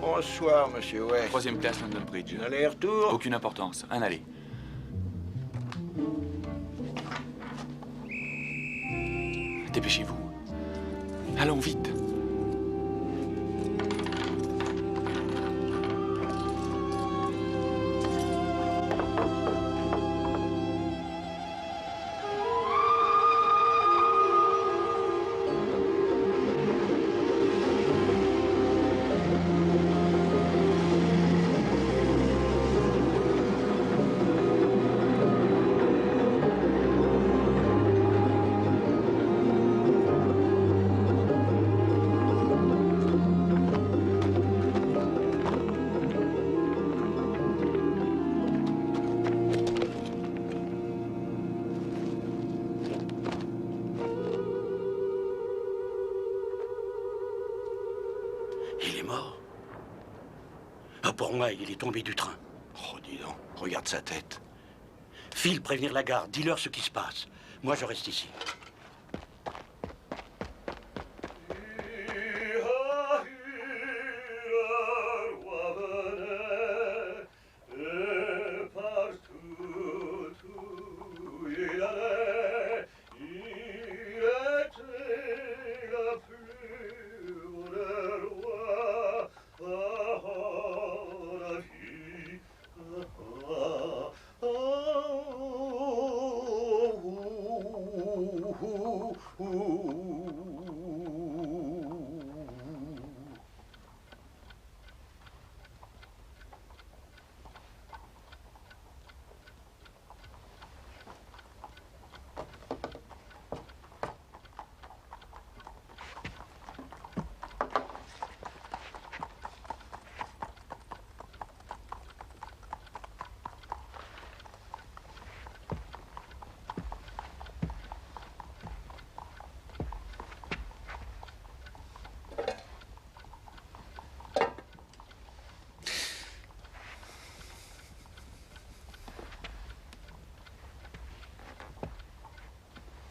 Bonsoir, monsieur West. Troisième classe, London Bridge. Aller-retour? Aucune importance. Un aller. Dépêchez-vous. Allons vite. Il est mort. Ah, pour moi, il est tombé du train. Oh, dis donc, regarde sa tête. File prévenir la garde, dis-leur ce qui se passe. Moi, je reste ici.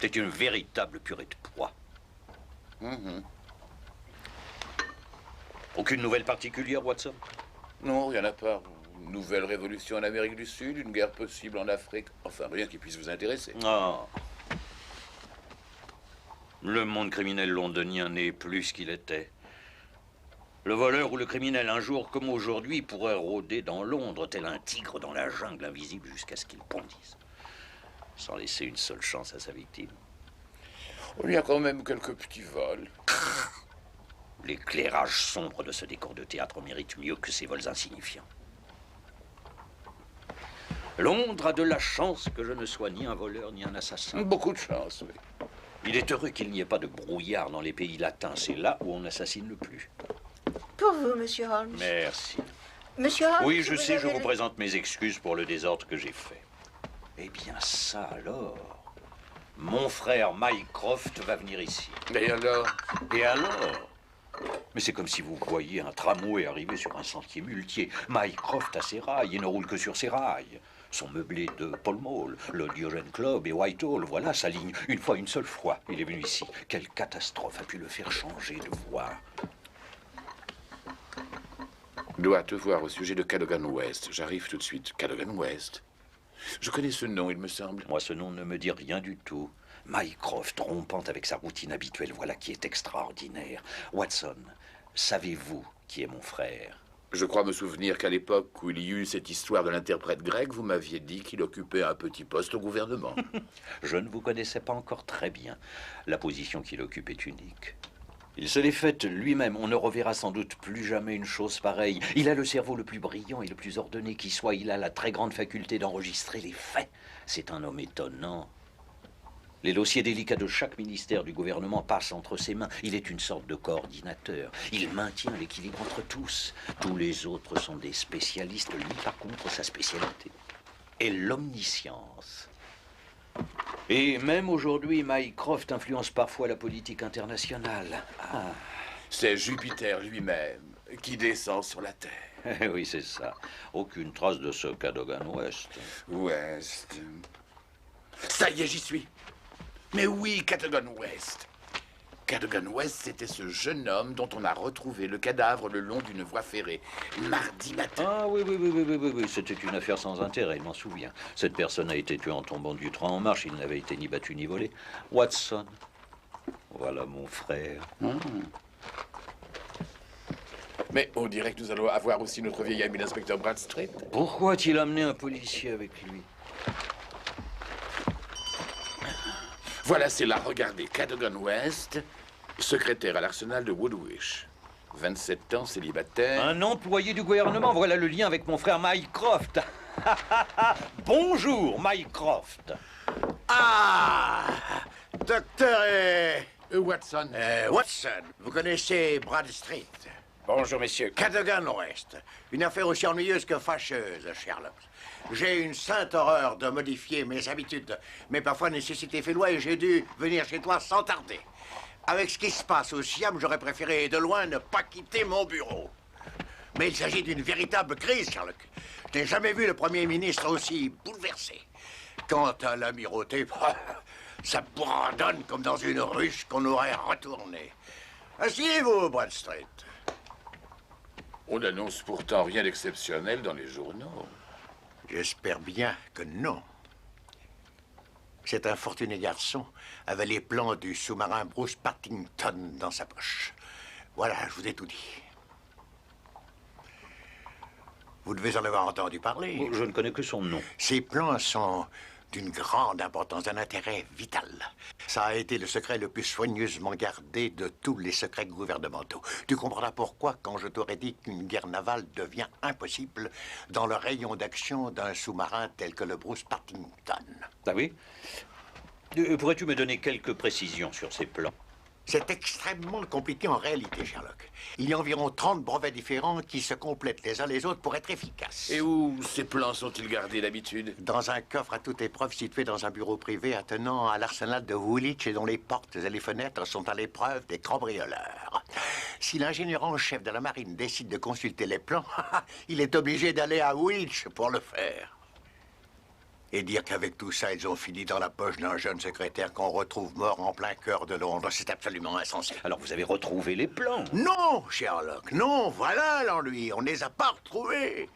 C'est une véritable purée de pois. Aucune nouvelle particulière, Watson? Non, rien à part. Une nouvelle révolution en Amérique du Sud, une guerre possible en Afrique. Enfin, rien qui puisse vous intéresser. Ah. Le monde criminel londonien n'est plus ce qu'il était. Le voleur ou le criminel, un jour comme aujourd'hui, pourrait rôder dans Londres, tel un tigre dans la jungle invisible jusqu'à ce qu'il bondisse, sans laisser une seule chance à sa victime. Il y a quand même quelques petits vols. L'éclairage sombre de ce décor de théâtre mérite mieux que ces vols insignifiants. Londres a de la chance que je ne sois ni un voleur ni un assassin. Beaucoup de chance, oui. Il est heureux qu'il n'y ait pas de brouillard dans les pays latins. C'est là où on assassine le plus. Pour vous, Monsieur Holmes. Merci. Monsieur Holmes. Oui, je sais, je avez- vous présente mes excuses pour le désordre que j'ai fait. Eh bien, ça alors. Mon frère Mycroft va venir ici. Et alors? Et alors? Mais c'est comme si vous voyiez un tramway arriver sur un sentier muletier. Mycroft a ses rails, il ne roule que sur ses rails. Son meublé de Pall Mall, le Diogène Club et Whitehall, voilà sa ligne. Une seule fois, il est venu ici. Quelle catastrophe a pu le faire changer de voie? Dois te voir au sujet de Cadogan West. J'arrive tout de suite. Cadogan West. Je connais ce nom, il me semble. Moi, ce nom ne me dit rien du tout. Mycroft, rompant avec sa routine habituelle, voilà qui est extraordinaire. Watson, savez-vous qui est mon frère? Je crois me souvenir qu'à l'époque où il y eut cette histoire de l'interprète grec, vous m'aviez dit qu'il occupait un petit poste au gouvernement. Je ne vous connaissais pas encore très bien. La position qu'il occupe est unique. Il se l'est faite lui-même. On ne reverra sans doute plus jamais une chose pareille. Il a le cerveau le plus brillant et le plus ordonné qui soit. Il a la très grande faculté d'enregistrer les faits. C'est un homme étonnant. Les dossiers délicats de chaque ministère du gouvernement passent entre ses mains. Il est une sorte de coordinateur. Il maintient l'équilibre entre tous. Tous les autres sont des spécialistes. Lui, par contre, sa spécialité est l'omniscience. Et même aujourd'hui, Mycroft influence parfois la politique internationale. Ah, C'est Jupiter lui-même qui descend sur la Terre. oui, c'est ça. Aucune trace de ce Cadogan West. West. Ça y est, j'y suis. Mais oui, Cadogan West. Cadogan West, c'était ce jeune homme dont on a retrouvé le cadavre le long d'une voie ferrée, mardi matin. Ah oui, c'était une affaire sans intérêt, il m'en souvient. Cette personne a été tuée en tombant du train en marche, il n'avait été ni battu ni volé. Watson. Voilà mon frère. Mais on dirait que nous allons avoir aussi notre vieil ami l'inspecteur Bradstreet. Pourquoi a-t-il amené un policier avec lui? Voilà, c'est là, regardez, Cadogan West, secrétaire à l'arsenal de Woodwish. 27 ans, célibataire. Un employé du gouvernement, voilà le lien avec mon frère Mycroft. Bonjour, Mycroft. Ah, docteur Watson. Watson, vous connaissez Bradstreet? Bonjour, messieurs. Cadogan West. Une affaire aussi ennuyeuse que fâcheuse, Sherlock. J'ai une sainte horreur de modifier mes habitudes, mais parfois nécessité fait loi et j'ai dû venir chez toi sans tarder. Avec ce qui se passe au Siam, j'aurais préféré de loin ne pas quitter mon bureau. Mais il s'agit d'une véritable crise, Sherlock. Je n'ai jamais vu le Premier ministre aussi bouleversé. Quant à l'amirauté, ça bourdonne comme dans une ruche qu'on aurait retournée. Asseyez-vous, Bradstreet. On n'annonce pourtant rien d'exceptionnel dans les journaux. J'espère bien que non. Cet infortuné garçon avait les plans du sous-marin Bruce Partington dans sa poche. Voilà, je vous ai tout dit. Vous devez en avoir entendu parler. Je ne connais que son nom. Ces plans sont d'une grande importance, d'un intérêt vital. Ça a été le secret le plus soigneusement gardé de tous les secrets gouvernementaux. Tu comprendras pourquoi quand je t'aurais dit qu'une guerre navale devient impossible dans le rayon d'action d'un sous-marin tel que le Bruce Partington. Ah oui? Pourrais-tu me donner quelques précisions sur ces plans? C'est extrêmement compliqué en réalité, Sherlock. Il y a environ 30 brevets différents qui se complètent les uns les autres pour être efficaces. Et où ces plans sont-ils gardés d'habitude? Dans un coffre à toute épreuve situé dans un bureau privé attenant à l'arsenal de Woolwich et dont les portes et les fenêtres sont à l'épreuve des cambrioleurs. Si l'ingénieur en chef de la marine décide de consulter les plans, il est obligé d'aller à Woolwich pour le faire. Et dire qu'avec tout ça, ils ont fini dans la poche d'un jeune secrétaire qu'on retrouve mort en plein cœur de Londres, c'est absolument insensé. Alors vous avez retrouvé les plans? Non, Sherlock, non, voilà l'ennui, on ne les a pas retrouvés.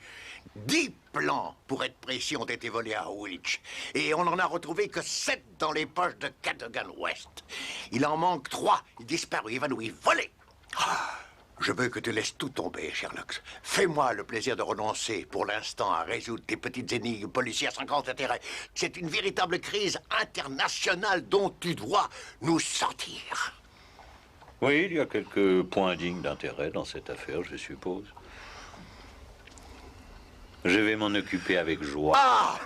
10 plans, pour être précis, ont été volés à Woolwich. Et on n'en a retrouvé que 7 dans les poches de Cadogan West. Il en manque 3, disparus, évanouis, volés. Je veux que tu laisses tout tomber, Sherlock. Fais-moi le plaisir de renoncer pour l'instant à résoudre tes petites énigmes policières sans grand intérêt. C'est une véritable crise internationale dont tu dois nous sortir. Oui, il y a quelques points dignes d'intérêt dans cette affaire, je suppose. Je vais m'en occuper avec joie. Ah!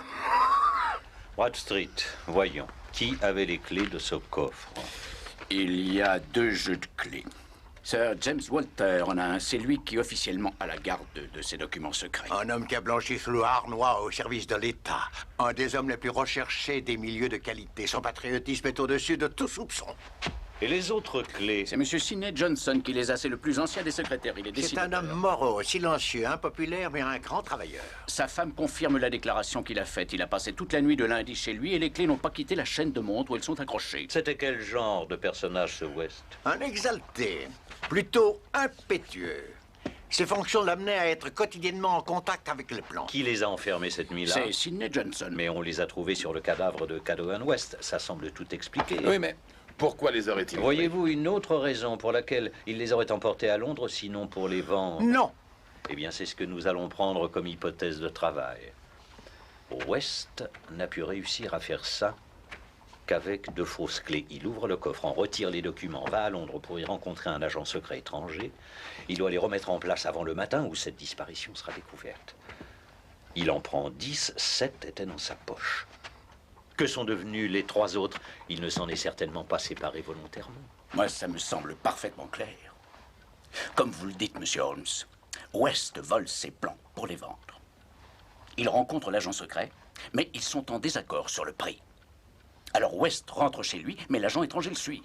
Bradstreet, voyons. Qui avait les clés de ce coffre? Il y a 2 jeux de clés. Sir James Walter en a un. C'est lui qui officiellement a la garde de ces documents secrets. Un homme qui a blanchi sous le harnois au service de l'État. Un des hommes les plus recherchés des milieux de qualité. Son patriotisme est au-dessus de tout soupçon. Et les autres clés? C'est M. Sidney Johnson qui les a. C'est le plus ancien des secrétaires. Il est C'est décideur. un homme morose, silencieux, impopulaire, mais un grand travailleur. Sa femme confirme la déclaration qu'il a faite. Il a passé toute la nuit de lundi chez lui et les clés n'ont pas quitté la chaîne de montre où elles sont accrochées. C'était quel genre de personnage, ce West? Un exalté, plutôt impétueux. Ses fonctions l'amenaient à être quotidiennement en contact avec les plans. Qui les a enfermés cette nuit-là? C'est Sidney Johnson. Mais on les a trouvés sur le cadavre de Cadogan West. Ça semble tout expliquer. Oui, mais pourquoi les aurait-il pris? Voyez-vous une autre raison pour laquelle il les aurait emportés à Londres, sinon pour les vendre? Non. Eh bien, c'est ce que nous allons prendre comme hypothèse de travail. West n'a pu réussir à faire ça qu'avec de fausses clés. Il ouvre le coffre, en retire les documents, va à Londres pour y rencontrer un agent secret étranger. Il doit les remettre en place avant le matin où cette disparition sera découverte. Il en prend 10, 7 étaient dans sa poche. Que sont devenus les 3 autres? Il ne s'en est certainement pas séparé volontairement. Moi, ça me semble parfaitement clair. Comme vous le dites, Monsieur Holmes, West vole ses plans pour les vendre. Il rencontre l'agent secret, mais ils sont en désaccord sur le prix. Alors West rentre chez lui, mais l'agent étranger le suit.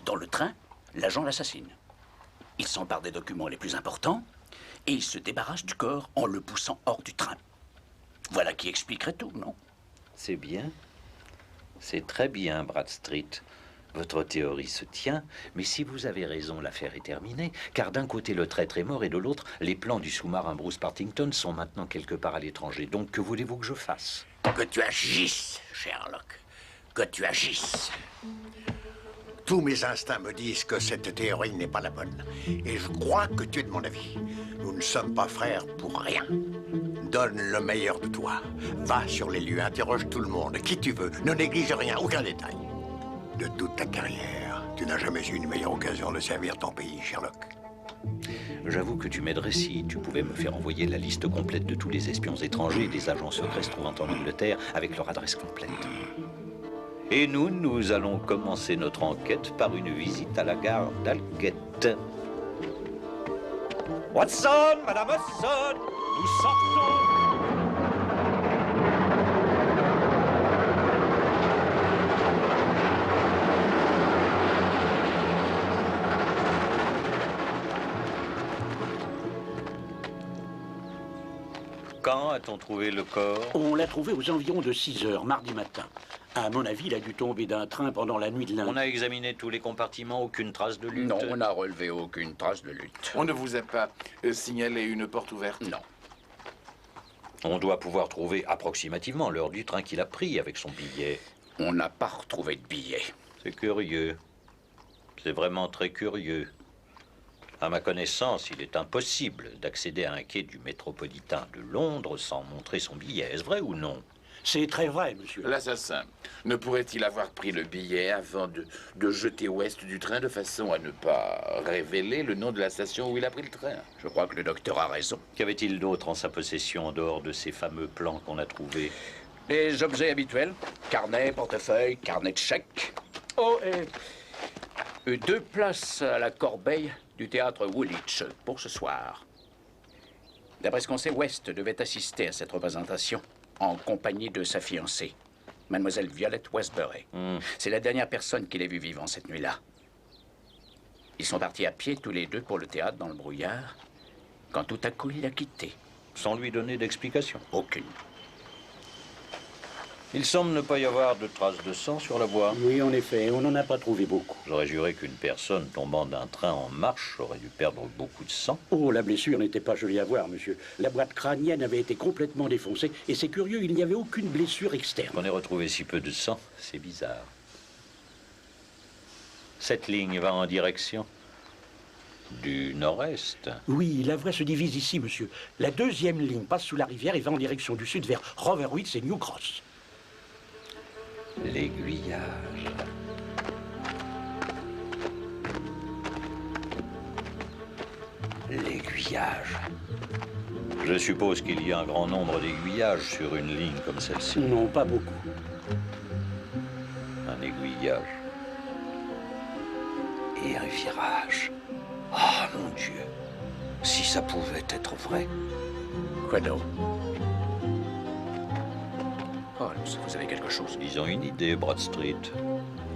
Dans le train, l'agent l'assassine. Il s'empare des documents les plus importants et il se débarrasse du corps en le poussant hors du train. Voilà qui expliquerait tout, non? C'est bien. C'est très bien, Bradstreet. Votre théorie se tient, mais si vous avez raison, l'affaire est terminée, car d'un côté le traître est mort et de l'autre, les plans du sous-marin Bruce Partington sont maintenant quelque part à l'étranger. Donc que voulez-vous que je fasse? Que tu agisses, Sherlock. Que tu agisses. Tous mes instincts me disent que cette théorie n'est pas la bonne. Et je crois que tu es de mon avis. Nous ne sommes pas frères pour rien. Donne le meilleur de toi. Va sur les lieux, interroge tout le monde, qui tu veux. Ne néglige rien, aucun détail. De toute ta carrière, tu n'as jamais eu une meilleure occasion de servir ton pays, Sherlock. J'avoue que tu m'aiderais si tu pouvais me faire envoyer la liste complète de tous les espions étrangers et des agents secrets se trouvant en Angleterre avec leur adresse complète. Et nous allons commencer notre enquête par une visite à la gare d'Algate. Watson, Madame Watson, nous sortons. Quand a-t-on trouvé le corps? On l'a trouvé aux environs de 6 heures, mardi matin. À mon avis, il a dû tomber d'un train pendant la nuit de lundi. On a examiné tous les compartiments, aucune trace de lutte. Non, on n'a relevé aucune trace de lutte. On ne vous a pas signalé une porte ouverte? Non. On doit pouvoir trouver approximativement l'heure du train qu'il a pris avec son billet. On n'a pas retrouvé de billet. C'est curieux. C'est vraiment très curieux. À ma connaissance, il est impossible d'accéder à un quai du métropolitain de Londres sans montrer son billet. Est-ce vrai ou non? C'est très vrai, monsieur. L'assassin ne pourrait-il avoir pris le billet avant de jeter West du train de façon à ne pas révéler le nom de la station où il a pris le train? Je crois que le docteur a raison. Qu'avait-il d'autre en sa possession en dehors de ces fameux plans qu'on a trouvés? Les objets habituels, carnet, portefeuille, carnet de chèques. Oh, et 2 places à la corbeille du théâtre Woolwich pour ce soir. D'après ce qu'on sait, West devait assister à cette représentation en compagnie de sa fiancée, mademoiselle Violette Westbury. C'est la dernière personne qu'il ait vue vivant cette nuit-là. Ils sont partis à pied tous les deux pour le théâtre dans le brouillard, quand tout à coup il l'a quitté. Sans lui donner d'explication? Aucune. Il semble ne pas y avoir de traces de sang sur la voie. Oui, en effet, on n'en a pas trouvé beaucoup. J'aurais juré qu'une personne tombant d'un train en marche aurait dû perdre beaucoup de sang. Oh, la blessure n'était pas jolie à voir, monsieur. La boîte crânienne avait été complètement défoncée, et c'est curieux, il n'y avait aucune blessure externe. Qu'on ait retrouvé si peu de sang, c'est bizarre. Cette ligne va en direction du nord-est. Oui, la voie se divise ici, monsieur. La deuxième ligne passe sous la rivière et va en direction du sud vers Roverwich et New Cross. L'aiguillage. L'aiguillage. Je suppose qu'il y a un grand nombre d'aiguillages sur une ligne comme celle-ci. Non, pas beaucoup. Un aiguillage. Et un virage. Oh mon Dieu. Si ça pouvait être vrai. Quoi donc? Holmes, vous avez quelque chose? Disons une idée, Bradstreet.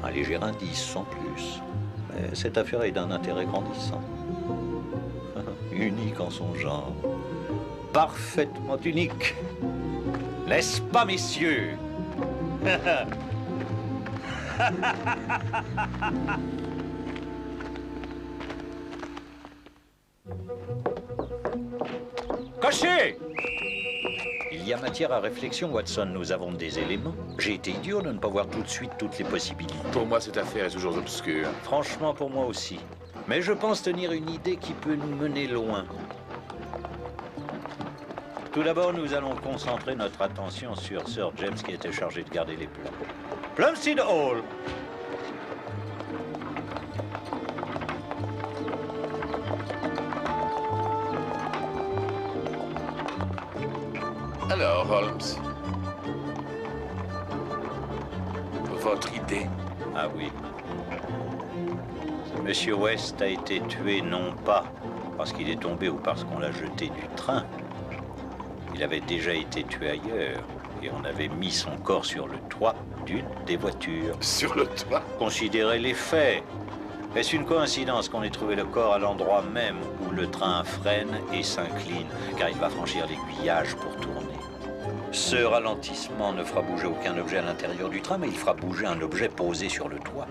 Un léger indice, sans plus. Mais cette affaire est d'un intérêt grandissant. Unique en son genre. Parfaitement unique. N'est-ce pas, messieurs? Cocher! Il y a matière à réflexion, Watson. Nous avons des éléments. J'ai été idiot de ne pas voir tout de suite toutes les possibilités. Pour moi, cette affaire est toujours obscure. Franchement, pour moi aussi. Mais je pense tenir une idée qui peut nous mener loin. Tout d'abord, nous allons concentrer notre attention sur Sir James qui était chargé de garder les plans. Plumstead Hall. Alors, Holmes, votre idée? Ah oui. Monsieur West a été tué non pas parce qu'il est tombé ou parce qu'on l'a jeté du train. Il avait déjà été tué ailleurs. et on avait mis son corps sur le toit d'une des voitures. Sur le toit? Considérez les faits. Est-ce une coïncidence qu'on ait trouvé le corps à l'endroit même où le train freine et s'incline, car il va franchir l'aiguillage pour tourner? Ce ralentissement ne fera bouger aucun objet à l'intérieur du train, mais il fera bouger un objet posé sur le toit.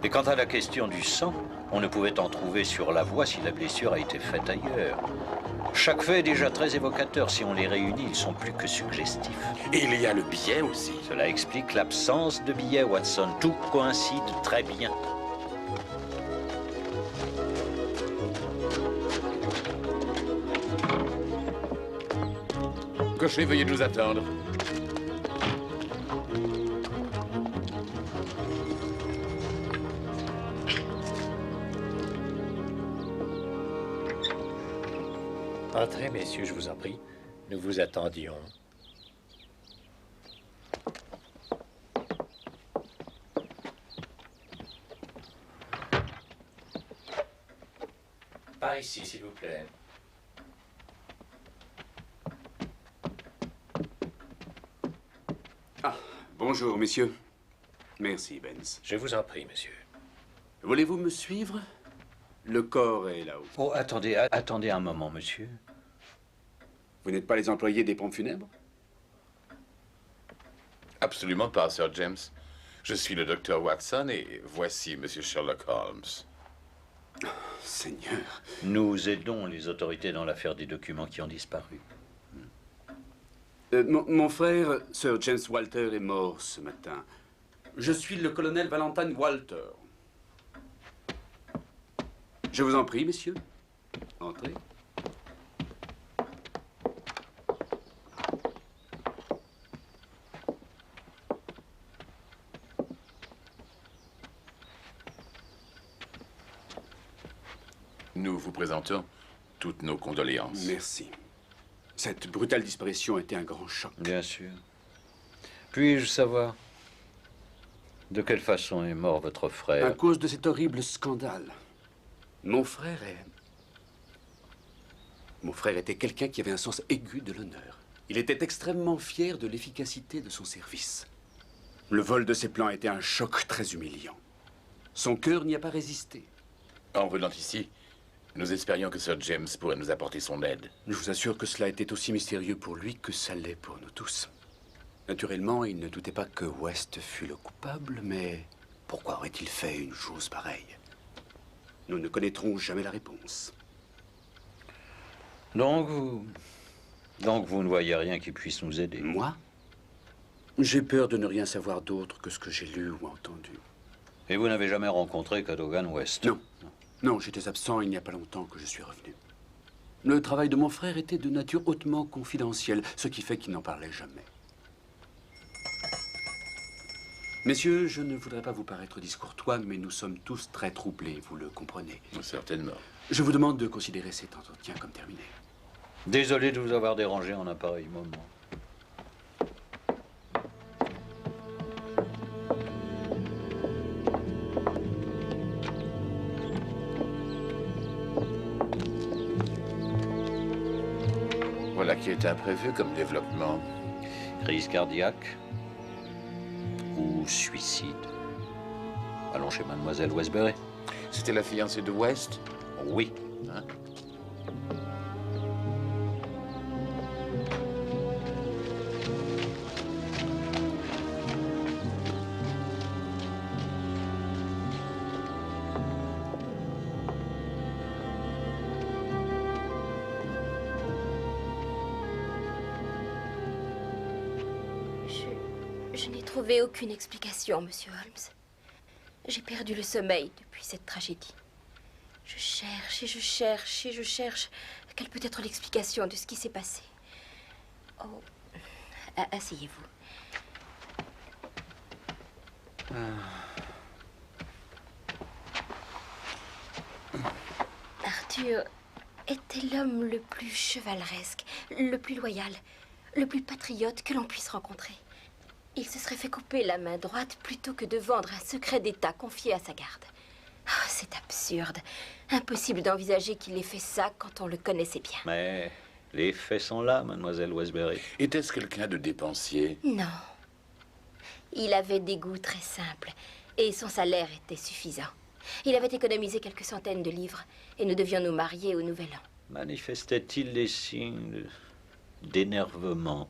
Et quant à la question du sang, on ne pouvait en trouver sur la voie si la blessure a été faite ailleurs. Chaque fait est déjà très évocateur. Si on les réunit, ils sont plus que suggestifs. Et il y a le billet aussi. Cela explique l'absence de billet, Watson. Tout coïncide très bien. Cocher, veuillez nous attendre. Entrez, messieurs, je vous en prie. Nous vous attendions. Par ici, s'il vous plaît. Ah, bonjour, messieurs. Merci, Benz. Je vous en prie, monsieur. Voulez-vous me suivre? Le corps est là-haut. Oh, attendez, attendez un moment, monsieur. Vous n'êtes pas les employés des pompes funèbres? Absolument pas, Sir James. Je suis le docteur Watson et voici Monsieur Sherlock Holmes. Oh, Seigneur. Nous aidons les autorités dans l'affaire des documents qui ont disparu. Mon frère, Sir James Walter, est mort ce matin. Je suis le colonel Valentine Walter. Je vous en prie, messieurs. Entrez. Nous vous présentons toutes nos condoléances. Merci. Cette brutale disparition a été un grand choc. Bien sûr. Puis-je savoir de quelle façon est mort votre frère? À cause de cet horrible scandale. Mon frère était quelqu'un qui avait un sens aigu de l'honneur. Il était extrêmement fier de l'efficacité de son service. Le vol de ses plans a été un choc très humiliant. Son cœur n'y a pas résisté. En venant ici, nous espérions que Sir James pourrait nous apporter son aide. Je vous assure que cela était aussi mystérieux pour lui que ça l'est pour nous tous. Naturellement, il ne doutait pas que West fût le coupable, mais pourquoi aurait-il fait une chose pareille? Nous ne connaîtrons jamais la réponse. Donc vous ne voyez rien qui puisse nous aider? Moi? J'ai peur de ne rien savoir d'autre que ce que j'ai lu ou entendu. Et vous n'avez jamais rencontré Cadogan West? Non. Non, j'étais absent il n'y a pas longtemps que je suis revenu. Le travail de mon frère était de nature hautement confidentielle, ce qui fait qu'il n'en parlait jamais. Messieurs, je ne voudrais pas vous paraître discourtois, mais nous sommes tous très troublés, vous le comprenez. Certainement. Je vous demande de considérer cet entretien comme terminé. Désolé de vous avoir dérangé en un pareil moment. Voilà qui est imprévu comme développement. Crise cardiaque ou suicide? Allons chez Mademoiselle Westbury. C'était la fiancée de West? Oui. Hein? Je n'ai trouvé aucune explication, monsieur Holmes. J'ai perdu le sommeil depuis cette tragédie. Je cherche et je cherche et je cherche. Quelle peut être l'explication de ce qui s'est passé? Oh, asseyez-vous. Arthur était l'homme le plus chevaleresque, le plus loyal, le plus patriote que l'on puisse rencontrer. Il se serait fait couper la main droite plutôt que de vendre un secret d'État confié à sa garde. Oh, c'est absurde. Impossible d'envisager qu'il ait fait ça quand on le connaissait bien. Mais Les faits sont là, mademoiselle Westbury. Était-ce quelqu'un de dépensier? Non. Il avait des goûts très simples et son salaire était suffisant. Il avait économisé quelques centaines de livres et nous devions nous marier au Nouvel An. Manifestait-il des signes d'énervement?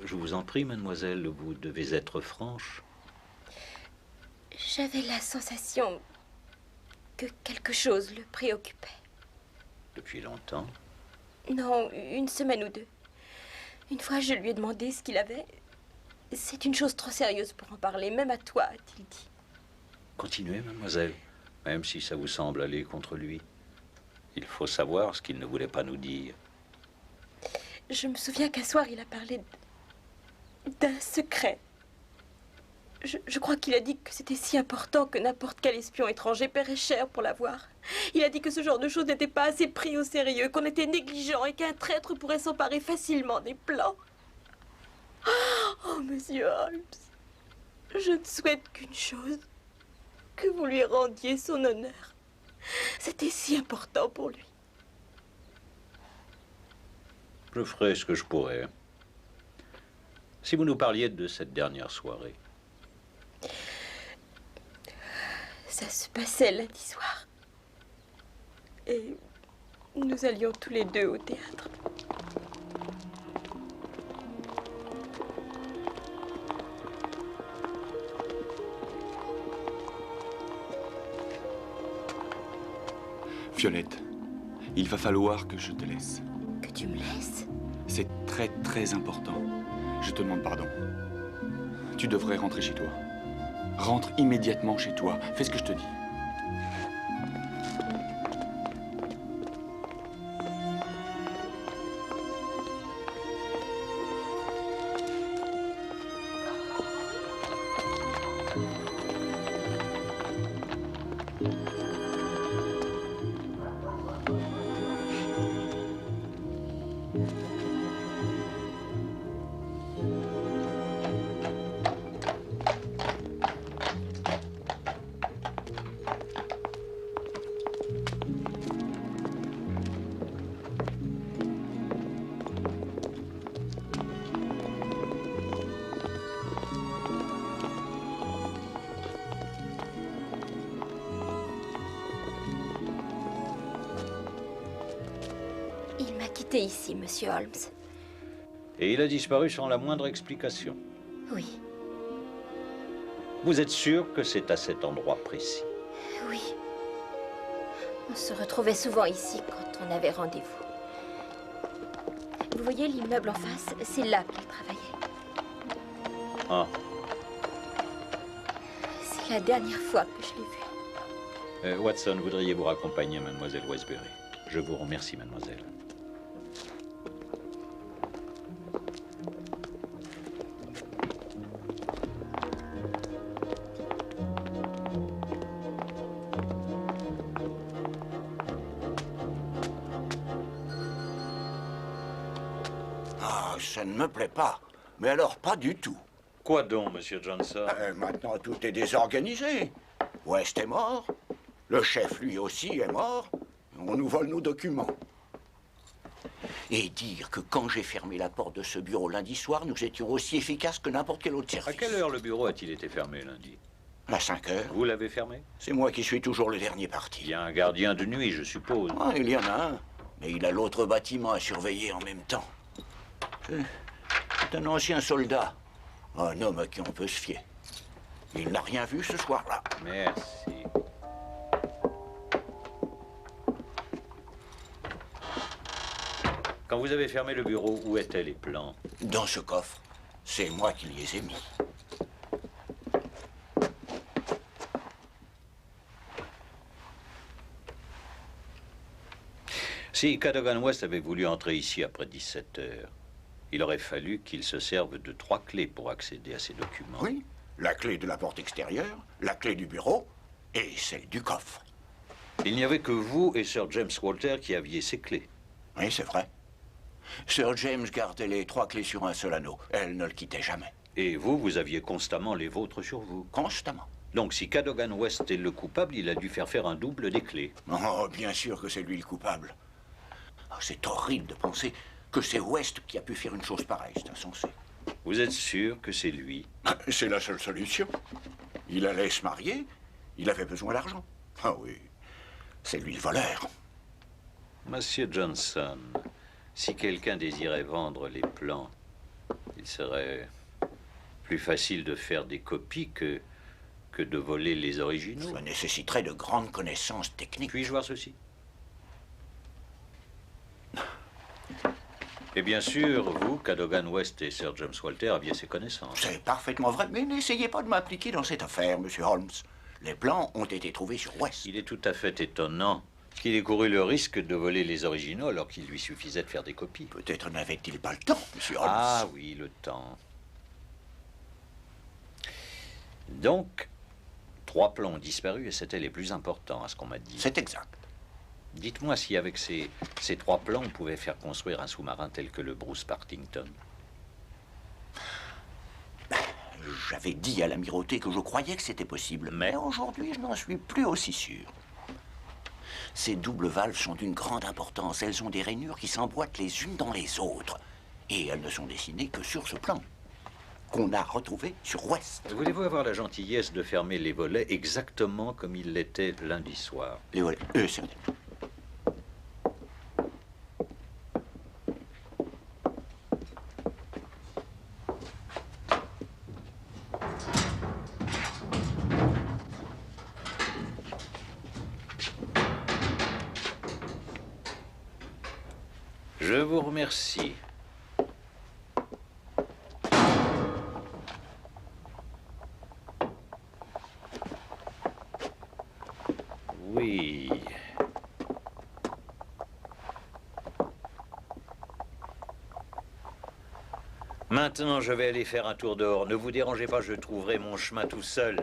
Je vous en prie, mademoiselle, vous devez être franche. J'avais la sensation que quelque chose le préoccupait. Depuis longtemps? Non, une semaine ou deux. Une fois, je lui ai demandé ce qu'il avait. C'est une chose trop sérieuse pour en parler, même à toi, a-t-il dit. Continuez, mademoiselle, même si ça vous semble aller contre lui. Il faut savoir ce qu'il ne voulait pas nous dire. Je me souviens qu'un soir, il a parlé d'un secret. Je crois qu'il a dit que c'était si important que n'importe quel espion étranger paierait cher pour l'avoir. Il a dit que ce genre de choses n'était pas assez pris au sérieux, qu'on était négligent et qu'un traître pourrait s'emparer facilement des plans. Oh, monsieur Holmes, je ne souhaite qu'une chose, que vous lui rendiez son honneur. C'était si important pour lui. Je ferai ce que je pourrai. Si vous nous parliez de cette dernière soirée. Ça se passait lundi soir. Et nous allions tous les deux au théâtre. Violette, il va falloir que je te laisse. Que tu me laisses? C'est très, très important. Je te demande pardon. Tu devrais rentrer chez toi. Rentre immédiatement chez toi. Fais ce que je te dis. Il m'a quitté ici, monsieur Holmes. Et il a disparu sans la moindre explication. Oui, Vous êtes sûr que c'est à cet endroit précis? oui. On se retrouvait souvent ici quand on avait rendez-vous. Vous voyez l'immeuble en face? C'est là qu'il travaillait. Ah, C'est la dernière fois que je l'ai vu. Watson, voudriez-vous raccompagner mademoiselle Westbury? Je vous remercie, mademoiselle. Ah, ça ne me plaît pas. Mais alors, pas du tout. Quoi donc, monsieur Johnson? Maintenant, tout est désorganisé. West est mort. Le chef, lui aussi, est mort. On nous vole nos documents. Et dire que quand j'ai fermé la porte de ce bureau lundi soir, nous étions aussi efficaces que n'importe quel autre service. À quelle heure le bureau a-t-il été fermé lundi? À 5 heures. Vous l'avez fermé? C'est moi qui suis toujours le dernier parti. Il y a un gardien de nuit, je suppose. Ah, il y en a un. Mais il a l'autre bâtiment à surveiller en même temps. C'est un ancien soldat. Un homme à qui on peut se fier. Il n'a rien vu ce soir-là. Merci. Quand vous avez fermé le bureau, où étaient les plans? Dans ce coffre. C'est moi qui les ai mis. Si Cadogan West avait voulu entrer ici après 17 heures, il aurait fallu qu'il se serve de 3 clés pour accéder à ces documents. Oui, la clé de la porte extérieure, la clé du bureau et celle du coffre. Il n'y avait que vous et Sir James Walter qui aviez ces clés. Oui, c'est vrai. Sir James gardait les 3 clés sur un seul anneau. Elle ne le quittait jamais. Et vous, vous aviez constamment les vôtres sur vous. Constamment. Donc si Cadogan West est le coupable, il a dû faire un double des clés. Oh, bien sûr que c'est lui le coupable. Ah, c'est horrible de penser que c'est West qui a pu faire une chose pareille, c'est insensé. Vous êtes sûr que c'est lui? C'est la seule solution. Il allait se marier, il avait besoin d'argent. Ah oui, c'est lui le voleur. Monsieur Johnson, si quelqu'un désirait vendre les plans, il serait plus facile de faire des copies que de voler les originaux. Ça nécessiterait de grandes connaissances techniques. Puis-je voir ceci? Et bien sûr, vous, Cadogan West et Sir James Walter aviez ces connaissances. C'est parfaitement vrai, mais n'essayez pas de m'impliquer dans cette affaire, monsieur Holmes. Les plans ont été trouvés sur West. Il est tout à fait étonnant qu'il ait couru le risque de voler les originaux alors qu'il lui suffisait de faire des copies. Peut-être n'avait-il pas le temps, monsieur Holmes. Ah oui, le temps. Donc, 3 plans ont disparu et c'étaient les plus importants à ce qu'on m'a dit. C'est exact. Dites-moi si avec ces 3 plans, on pouvait faire construire un sous-marin tel que le Bruce Partington. J'avais dit à l'amirauté que je croyais que c'était possible, mais aujourd'hui, je n'en suis plus aussi sûr. Ces doubles valves sont d'une grande importance. Elles ont des rainures qui s'emboîtent les unes dans les autres. Et elles ne sont dessinées que sur ce plan, qu'on a retrouvé sur West. Voulez-vous avoir la gentillesse de fermer les volets exactement comme ils l'étaient lundi soir? Les volets, certainement. Je vous remercie. Oui. Maintenant, je vais aller faire un tour dehors. Ne vous dérangez pas, je trouverai mon chemin tout seul.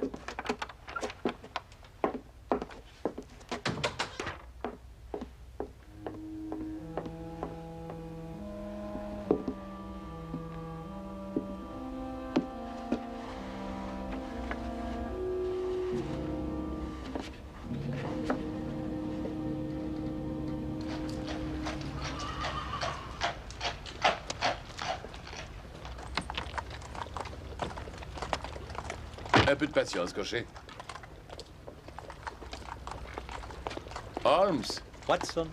Un peu de patience, cocher. Holmes. Watson.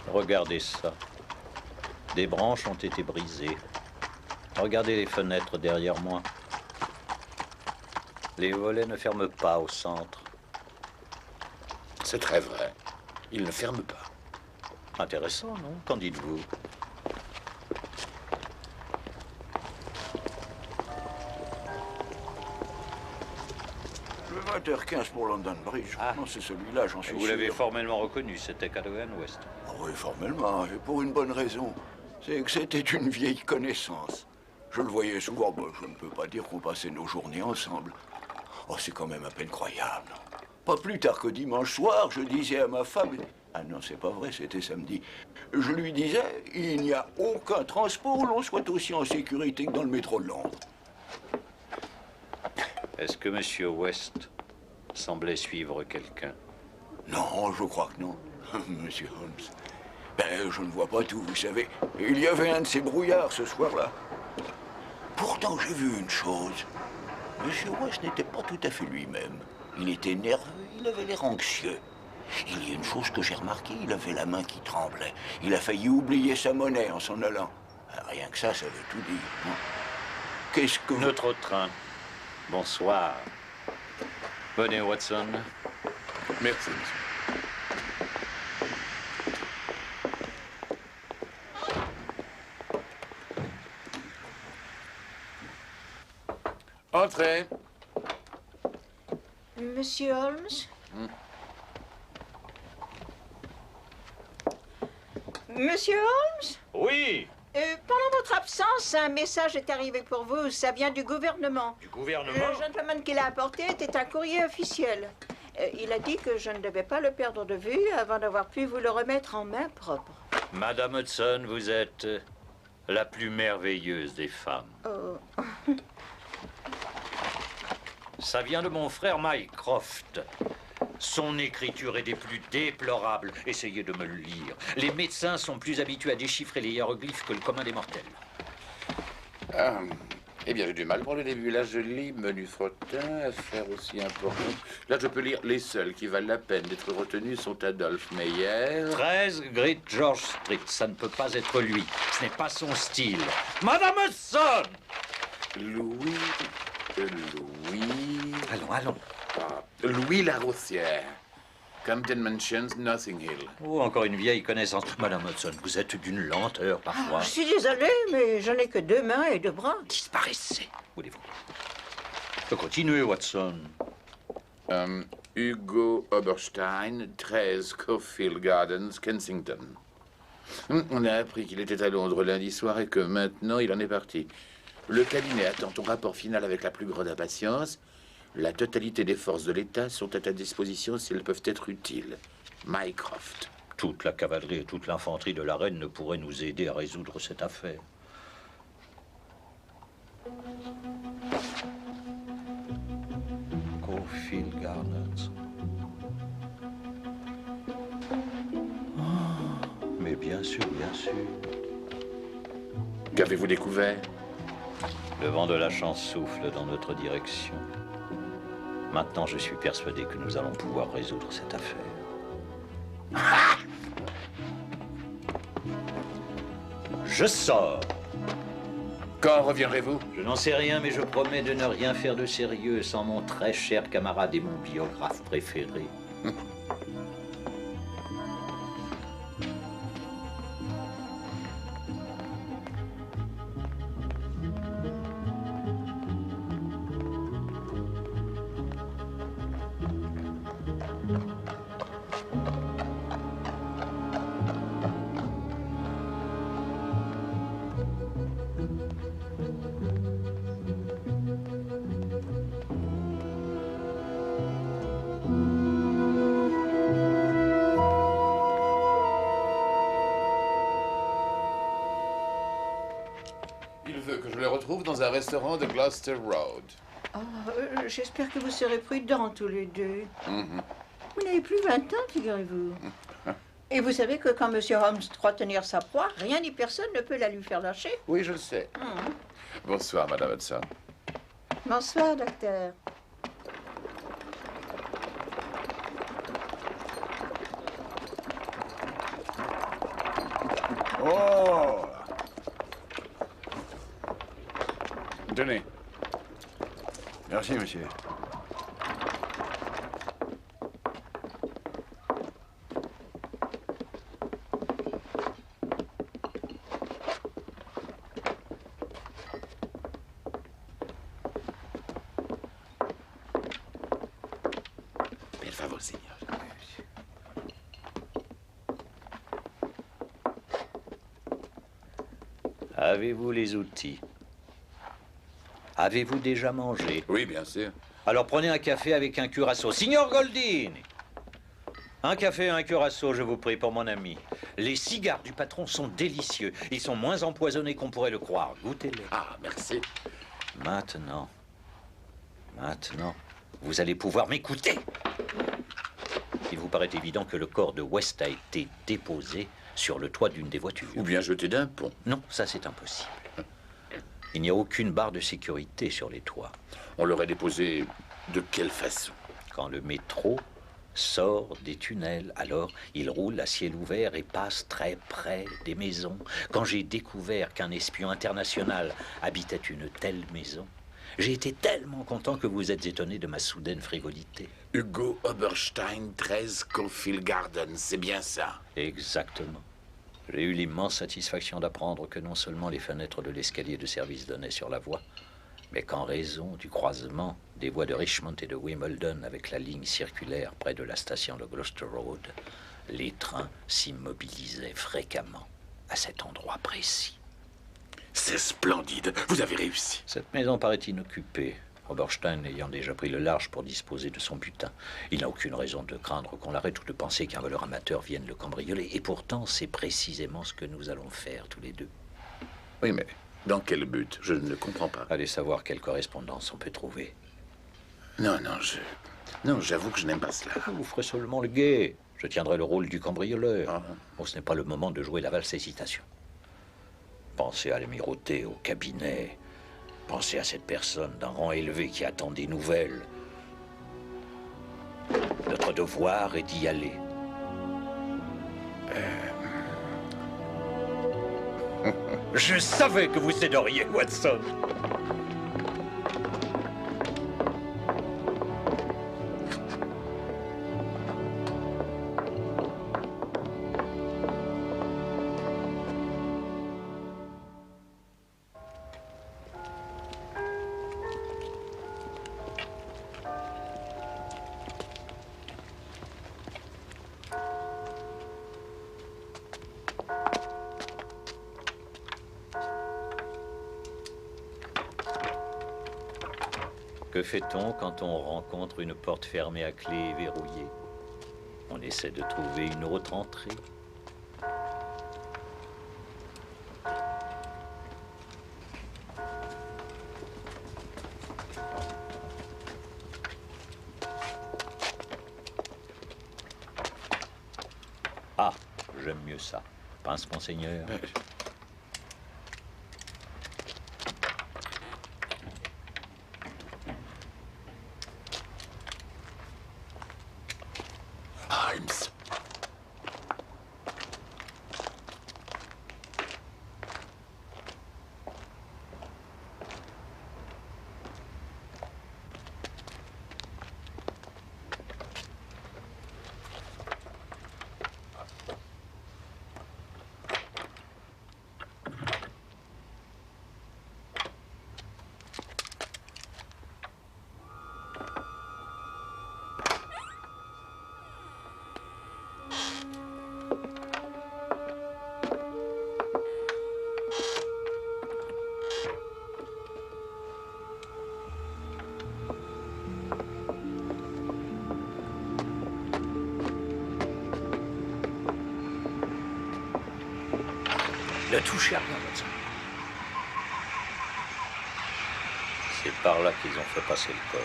Regardez ça. Des branches ont été brisées. Regardez les fenêtres derrière moi. Les volets ne ferment pas au centre. C'est très vrai. Il ne ferme pas. Intéressant, non? Qu'en dites-vous? Le 20h15 pour London Bridge. Ah. Non, c'est celui-là, j'en suis sûr. Vous l'avez formellement reconnu, c'était Cadogan West. Ah oui, formellement, et pour une bonne raison. C'est que c'était une vieille connaissance. Je le voyais souvent, bon, je ne peux pas dire qu'on passait nos journées ensemble. Oh, c'est quand même à peine croyable. Pas plus tard que dimanche soir, je disais à ma femme... Ah non, c'est pas vrai, c'était samedi. Je lui disais, il n'y a aucun transport où l'on soit aussi en sécurité que dans le métro de Londres. Est-ce que Monsieur West semblait suivre quelqu'un? Non, je crois que non, Monsieur Holmes. Ben, je ne vois pas tout, vous savez. Il y avait un de ces brouillards ce soir-là. Pourtant, j'ai vu une chose. Monsieur West n'était pas tout à fait lui-même. Il était nerveux, il avait l'air anxieux. Il y a une chose que j'ai remarquée, il avait la main qui tremblait. Il a failli oublier sa monnaie en s'en allant. Rien que ça veut tout dire, non? Qu'est-ce que... Notre train. Bonsoir. Venez, Watson. Merci, monsieur. Entrez. Monsieur Holmes? Monsieur Holmes? Oui. Pendant votre absence, un message est arrivé pour vous. Ça vient du gouvernement. Du gouvernement? Le gentleman qui l'a apporté était un courrier officiel. Il a dit que je ne devais pas le perdre de vue avant d'avoir pu vous le remettre en main propre. Madame Hudson, vous êtes La plus merveilleuse des femmes. Oh. Ça vient de mon frère Mycroft. Son écriture est des plus déplorables. Essayez de me le lire. Les médecins sont plus habitués à déchiffrer les hiéroglyphes que le commun des mortels. Eh bien, j'ai du mal pour le début. Là, je lis Menu Frottin, affaire aussi importante. Là, je peux lire les seuls qui valent la peine d'être retenus sont Adolphe Meyer. 13 Great George Street. Ça ne peut pas être lui. Ce n'est pas son style. Madame Hudson! Louis. Allons. Louis Larossière. Camden Mansions, Notting Hill. Oh, encore une vieille connaissance. Madame Hudson, vous êtes d'une lenteur parfois. Je suis désolée, mais je n'ai que 2 mains et 2 bras. Disparaissez, voulez-vous. Continuez, Watson. Hugo Oberstein, 13 Caulfield Gardens, Kensington. On a appris qu'il était à Londres lundi soir et que maintenant il en est parti. Le cabinet attend ton rapport final avec la plus grande impatience. La totalité des forces de l'État sont à ta disposition si elles peuvent être utiles. Mycroft. Toute la cavalerie et toute l'infanterie de la reine ne pourraient nous aider à résoudre cette affaire. Caulfield Gardens. Oh, mais bien sûr, bien sûr. Qu'avez-vous découvert? Le vent de la chance souffle dans notre direction. Maintenant, je suis persuadé que nous allons pouvoir résoudre cette affaire. Je sors. Quand reviendrez-vous? Je n'en sais rien, mais je promets de ne rien faire de sérieux sans mon très cher camarade et mon biographe préféré. Il veut que je le retrouve dans un restaurant de Gloucester Road. Oh, j'espère que vous serez prudents tous les deux. Vous n'avez plus 20 ans, figurez-vous. Et vous savez que quand M. Holmes croit tenir sa proie, rien ni personne ne peut la lui faire lâcher. Oui, je le sais. Bonsoir, Madame Hudson. Bonsoir, docteur. Oh! Tenez. Merci, monsieur. Per favor, signor. Avez-vous les outils? Avez-vous déjà mangé? Oui, bien sûr. Alors prenez un café avec un curaçao. Signor Goldini! Un café et un curaçao, je vous prie, pour mon ami. Les cigares du patron sont délicieux. Ils sont moins empoisonnés qu'on pourrait le croire. Goûtez-les. Ah, merci. Maintenant, vous allez pouvoir m'écouter. Il vous paraît évident que le corps de West a été déposé sur le toit d'une des voitures. Ou bien jeté d'un pont. Non, ça c'est impossible. Il n'y a aucune barre de sécurité sur les toits. On l'aurait déposé de quelle façon? Quand le métro sort des tunnels, alors il roule à ciel ouvert et passe très près des maisons. Quand j'ai découvert qu'un espion international habitait une telle maison, j'ai été tellement content que vous êtes étonné de ma soudaine frivolité. Hugo Oberstein, 13 Caulfield Gardens, c'est bien ça? Exactement. J'ai eu l'immense satisfaction d'apprendre que non seulement les fenêtres de l'escalier de service donnaient sur la voie, mais qu'en raison du croisement des voies de Richmond et de Wimbledon avec la ligne circulaire près de la station de Gloucester Road, les trains s'immobilisaient fréquemment à cet endroit précis. C'est splendide, vous avez réussi. Cette maison paraît inoccupée, Oberstein ayant déjà pris le large pour disposer de son butin. Il n'a aucune raison de craindre qu'on l'arrête ou de penser qu'un voleur amateur vienne le cambrioler. Et pourtant, c'est précisément ce que nous allons faire tous les deux. Oui, mais dans quel but? Je ne comprends pas. Allez savoir quelle correspondance on peut trouver. Non, non, j'avoue que je n'aime pas cela. Vous ferez seulement le guet. Je tiendrai le rôle du cambrioleur. Bon, ce n'est pas le moment de jouer la valse hésitation. Pensez à l'amirauté, au cabinet. Pensez à cette personne d'un rang élevé qui attend des nouvelles. Notre devoir est d'y aller. Je savais que vous céderiez, Watson. Que fait-on quand on rencontre une porte fermée à clé et verrouillée? On essaie de trouver une autre entrée. Ah, j'aime mieux ça. Pince, monseigneur. Holmes. Ne touchez à rien, Watson. C'est par là qu'ils ont fait passer le corps.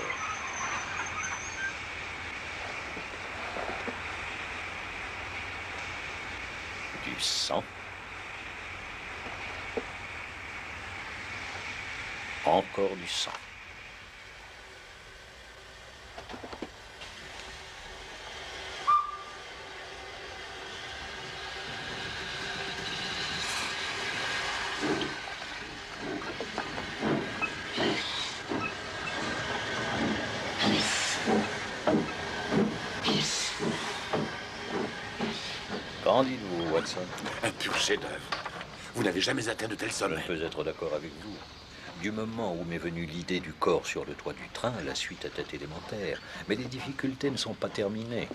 Du sang. Encore du sang. Qu'en dites-vous, Watson? Un pur chef-d'œuvre. Vous n'avez jamais atteint de tels sommets. Je peux être d'accord avec vous. Du moment où m'est venue l'idée du corps sur le toit du train, la suite était élémentaire. Mais les difficultés ne sont pas terminées.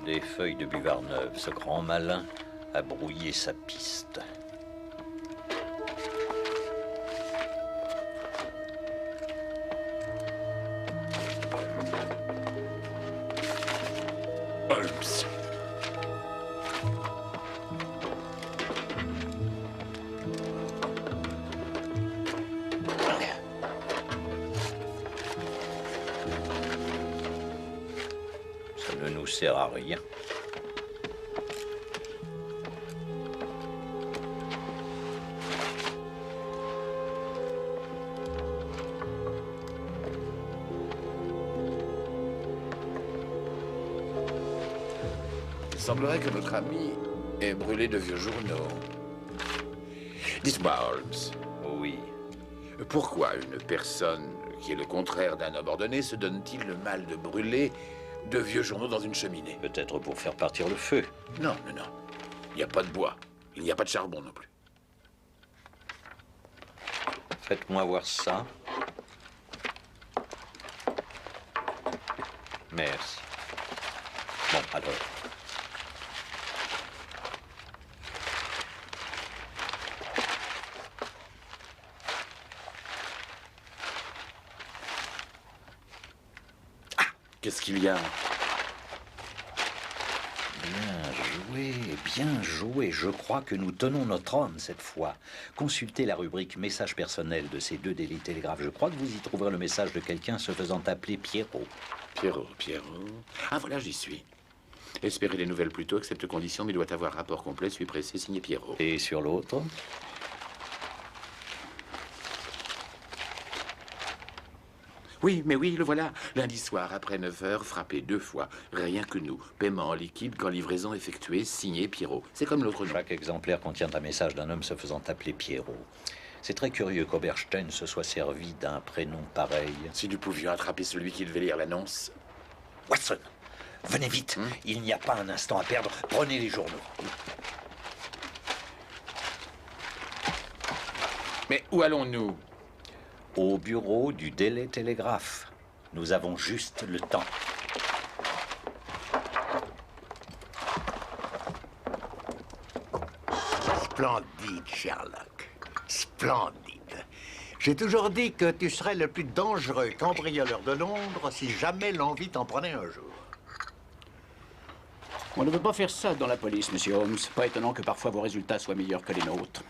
Des feuilles de buvard neuve, ce grand malin a brouillé sa piste. Holmes. Ça ne nous sert à rien. Il semblerait que notre ami ait brûlé de vieux journaux. Dites-moi, Holmes, Oui. Pourquoi une personne qui est le contraire d'un homme ordonné se donne-t-il le mal de brûler de vieux journaux dans une cheminée? Peut-être pour faire partir le feu. Non, non, non. Il n'y a pas de bois. Il n'y a pas de charbon non plus. Faites-moi voir ça. Merci. Bon, alors. Qu'est-ce qu'il y a? Bien joué. Je crois que nous tenons notre homme cette fois. Consultez la rubrique message personnel de ces deux délits télégraphes. Je crois que vous y trouverez le message de quelqu'un se faisant appeler Pierrot. Pierrot. Ah, voilà, j'y suis. Espérez des nouvelles plus tôt, accepte condition, mais doit avoir rapport complet, suis pressé, signé Pierrot. Et sur l'autre? Oui, mais oui, le voilà. Lundi soir, après 9 heures, frappé 2 fois. Rien que nous. Paiement en liquide quand livraison effectuée, signé Pierrot. C'est comme l'autre nom. Chaque exemplaire contient un message d'un homme se faisant appeler Pierrot. C'est très curieux qu'Oberstein se soit servi d'un prénom pareil. Si nous pouvions attraper celui qui devait lire l'annonce. Watson, venez vite. Il n'y a pas un instant à perdre. Prenez les journaux. Mais où allons-nous? Au bureau du Daily Telegraph. Nous avons juste le temps. Splendide, Sherlock. Splendide. J'ai toujours dit que tu serais le plus dangereux cambrioleur de Londres si jamais l'envie t'en prenait un jour. On ne veut pas faire ça dans la police, monsieur Holmes. Pas étonnant que parfois vos résultats soient meilleurs que les nôtres.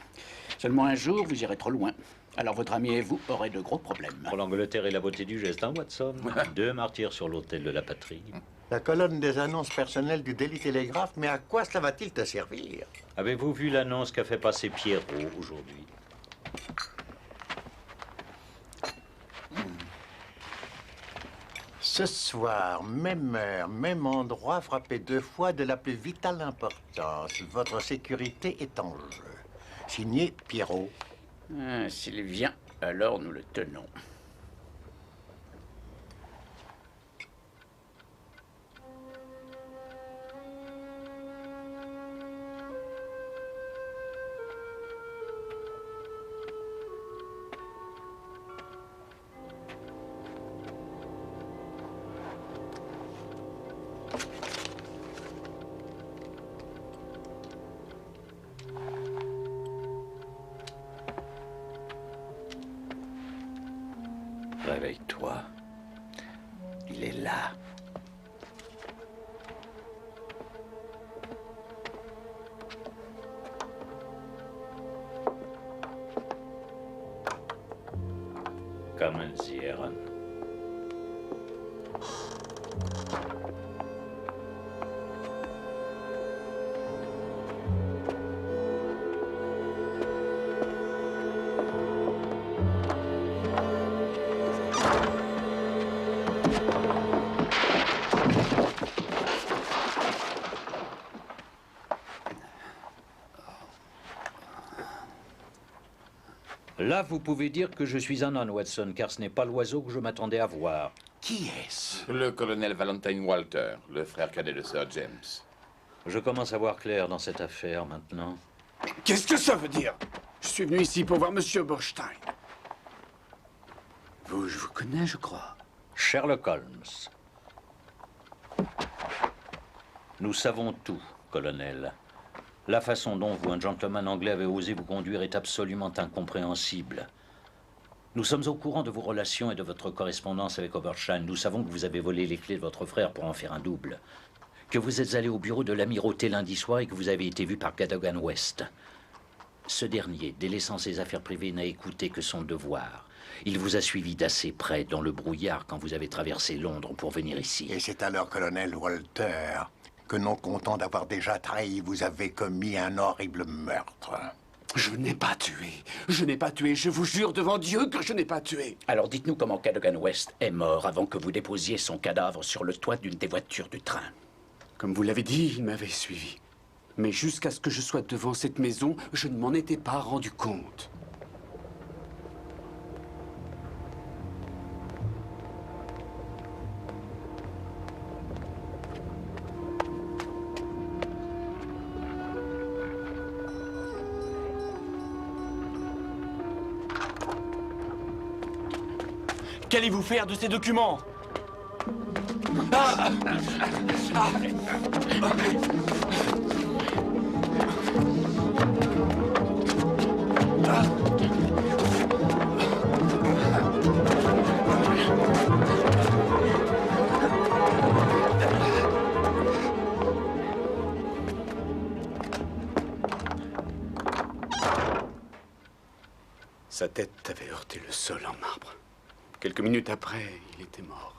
Seulement un jour, vous irez trop loin. Alors votre ami et vous aurez de gros problèmes. Pour l'Angleterre et la beauté du geste, hein, Watson? 2 martyrs sur l'autel de la patrie. La colonne des annonces personnelles du Daily Telegraph, mais à quoi cela va-t-il te servir? Avez-vous vu l'annonce qu'a fait passer Pierrot aujourd'hui? Ce soir, même heure, même endroit, frappé 2 fois de la plus vitale importance. Votre sécurité est en jeu. Signé Pierrot. S'il vient, alors nous le tenons. Réveille-toi. Il est là. Kommen Sie heran. Là, vous pouvez dire que je suis un âne, Watson, car ce n'est pas l'oiseau que je m'attendais à voir. Qui est-ce? Le colonel Valentine Walter, le frère cadet de Sir James. Je commence à voir clair dans cette affaire maintenant. Qu'est-ce que ça veut dire? Je suis venu ici pour voir Monsieur Oberstein. Je vous connais, je crois. Sherlock Holmes. Nous savons tout, colonel. La façon dont vous, un gentleman anglais, avez osé vous conduire est absolument incompréhensible. Nous sommes au courant de vos relations et de votre correspondance avec Oberstein. Nous savons que vous avez volé les clés de votre frère pour en faire un double. Que vous êtes allé au bureau de l'amirauté lundi soir et que vous avez été vu par Cadogan West. Ce dernier, délaissant ses affaires privées, n'a écouté que son devoir. Il vous a suivi d'assez près dans le brouillard quand vous avez traversé Londres pour venir ici. Et c'est alors, colonel Walter, que non content d'avoir déjà trahi, vous avez commis un horrible meurtre. Je n'ai pas tué. Je n'ai pas tué. Je vous jure devant Dieu que je n'ai pas tué. Alors dites-nous comment Cadogan West est mort avant que vous déposiez son cadavre sur le toit d'une des voitures du train. Comme vous l'avez dit, il m'avait suivi. Mais jusqu'à ce que je sois devant cette maison, je ne m'en étais pas rendu compte. Qu'allez-vous faire de ces documents? Sa tête avait heurté le sol en marbre. Quelques minutes après, il était mort.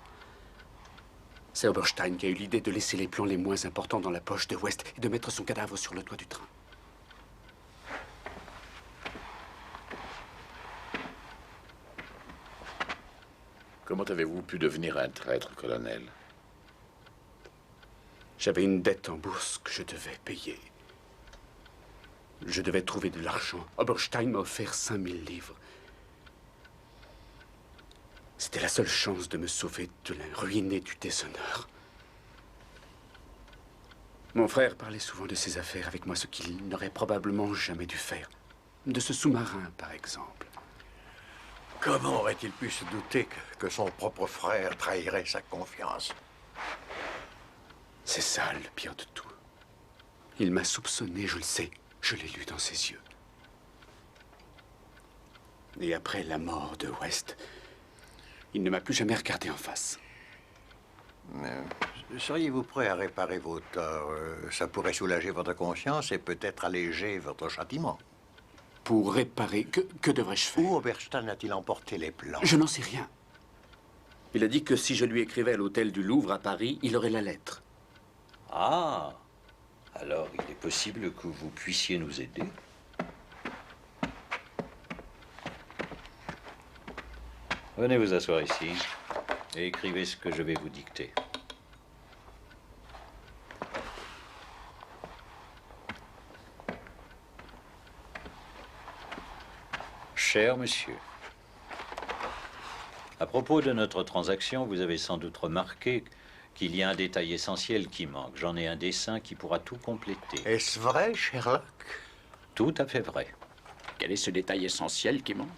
C'est Oberstein qui a eu l'idée de laisser les plans les moins importants dans la poche de West et de mettre son cadavre sur le toit du train. Comment avez-vous pu devenir un traître, colonel? J'avais une dette en bourse que je devais payer. Je devais trouver de l'argent. Oberstein m'a offert 5000 livres. C'était la seule chance de me sauver de la ruinée du déshonneur. Mon frère parlait souvent de ses affaires avec moi, ce qu'il n'aurait probablement jamais dû faire. De ce sous-marin, par exemple. Comment aurait-il pu se douter que son propre frère trahirait sa confiance? C'est ça le pire de tout. Il m'a soupçonné, je le sais. Je l'ai lu dans ses yeux. Et après la mort de West, il ne m'a plus jamais regardé en face. Seriez-vous prêt à réparer vos torts? Ça pourrait soulager votre conscience et peut-être alléger votre châtiment. Pour réparer, que devrais-je faire? Où Oberstein a-t-il emporté les plans? Je n'en sais rien. Il a dit que si je lui écrivais à l'hôtel du Louvre à Paris, il aurait la lettre. Ah, alors il est possible que vous puissiez nous aider. Venez vous asseoir ici et écrivez ce que je vais vous dicter. Cher monsieur, à propos de notre transaction, vous avez sans doute remarqué qu'il y a un détail essentiel qui manque. J'en ai un dessin qui pourra tout compléter. Est-ce vrai, Sherlock? Tout à fait vrai. Quel est ce détail essentiel qui manque?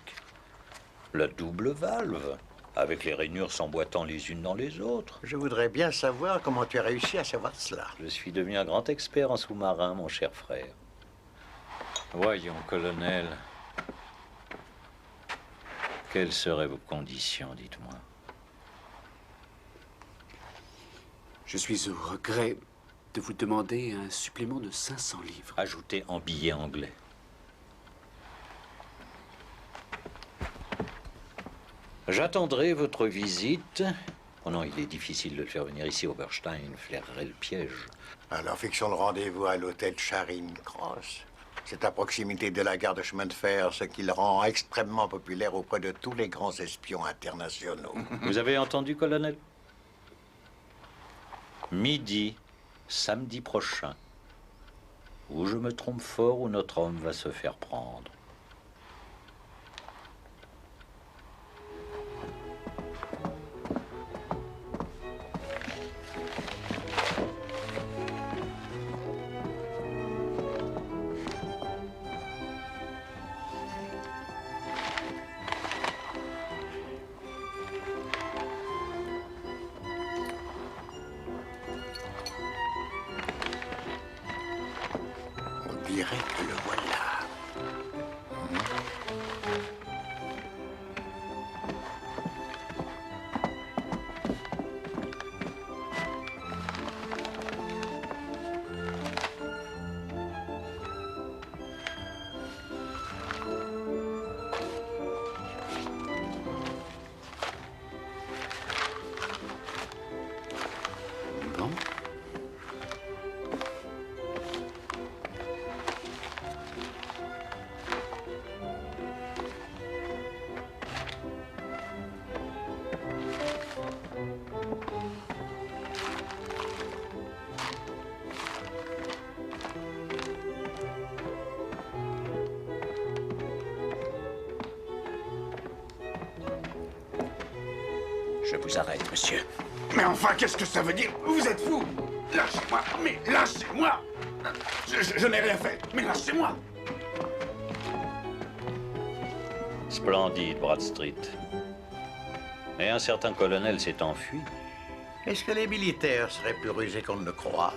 La double valve, avec les rainures s'emboîtant les unes dans les autres. Je voudrais bien savoir comment tu as réussi à savoir cela. Je suis devenu un grand expert en sous-marin, mon cher frère. Voyons, colonel. Quelles seraient vos conditions, dites-moi? Je suis au regret de vous demander un supplément de 500 livres. Ajouté en billets anglais. J'attendrai votre visite. Oh non, il est difficile de le faire venir ici. Oberstein flairerait le piège. Alors fixons le rendez-vous à l'hôtel Charing Cross. C'est à proximité de la gare de chemin de fer, ce qui le rend extrêmement populaire auprès de tous les grands espions internationaux. Vous avez entendu, colonel? Midi, samedi prochain. Ou je me trompe fort, ou notre homme va se faire prendre. On dirait que le voilà. Bon. Je vous arrête, monsieur. Mais enfin, qu'est-ce que ça veut dire? Vous êtes fou! Lâchez-moi! Mais lâchez-moi! Je n'ai rien fait! Mais lâchez-moi! Splendide, Bradstreet. Et un certain colonel s'est enfui. Est-ce que les militaires seraient plus rusés qu'on ne le croit?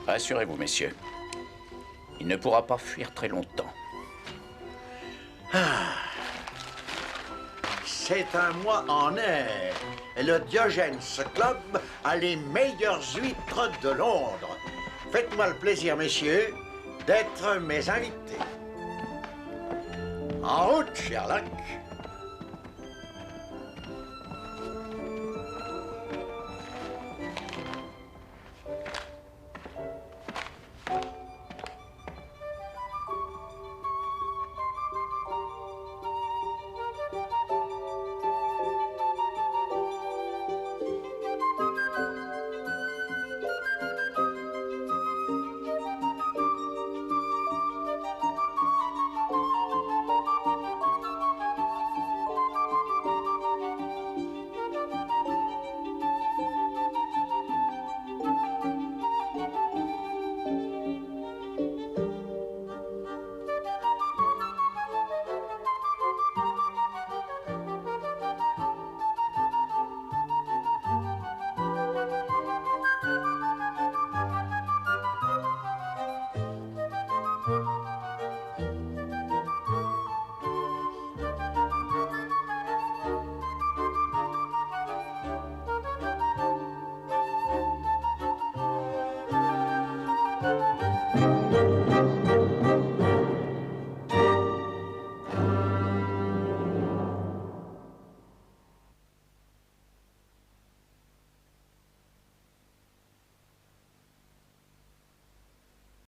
Rassurez-vous, messieurs. Il ne pourra pas fuir très longtemps. C'est un mois en air. Le Diogenes Club a les meilleures huîtres de Londres. Faites-moi le plaisir, messieurs, d'être mes invités. En route, Sherlock.